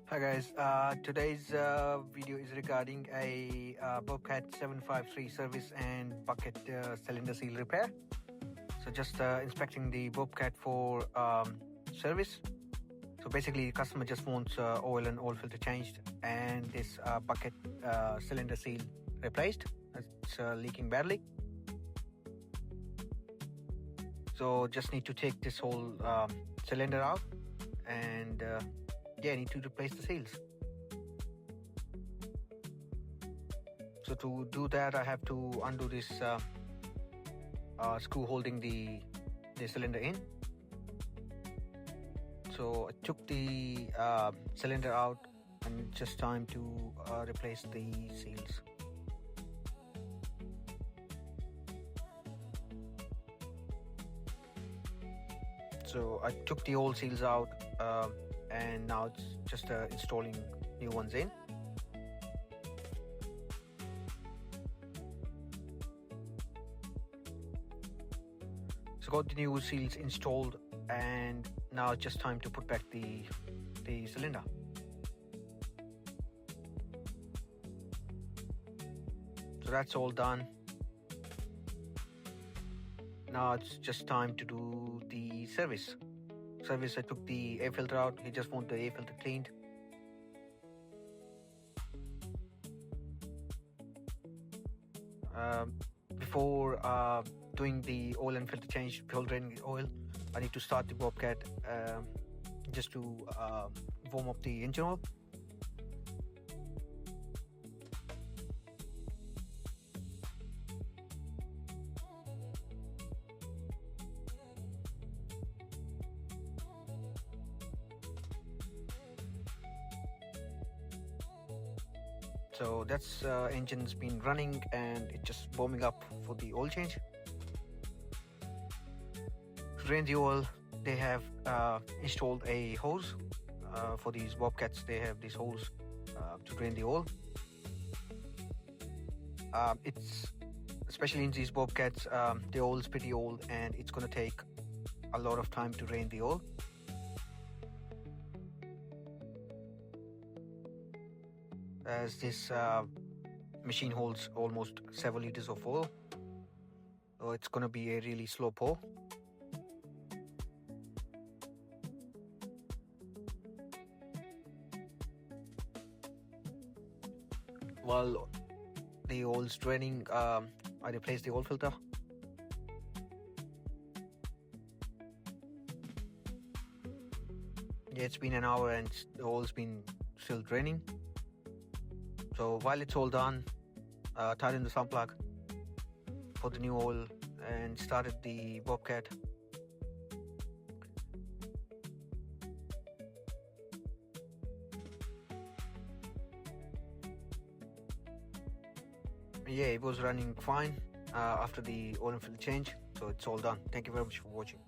Hi guys, today's video is regarding a Bobcat 753 service and bucket cylinder seal repair. So just inspecting the Bobcat for service. So basically the customer just wants oil and oil filter changed and this bucket cylinder seal replaced. It's leaking badly. So just need to take this whole cylinder out and I need to replace the seals. So to do that, I have to undo this screw holding the cylinder in. So I took the cylinder out and it's just time to replace the seals. So I took the old seals out and now it's just installing new ones in. So got the new seals installed and now it's just time to put back the cylinder. So that's all done. Now it's just time to do the service. I took the air filter out. He just wants the air filter cleaned. Before doing the oil and filter change, before draining the oil, I need to start the Bobcat just to warm up the engine oil. So that's engine's been running and it's just warming up for the oil change. To drain the oil, they have installed a hose for these Bobcats. They have this hose to drain the oil. It's especially in these Bobcats, the oil is pretty old and it's going to take a lot of time to drain the oil. As this machine holds almost 7 liters of oil, so it's going to be a really slow pour. While the oil is draining, I replaced the oil filter. It's been an hour and the oil's been still draining. So while it's all done, tightened the sump plug for the new oil and started the Bobcat. It was running fine after the oil and filter change. So it's all done. Thank you very much for watching.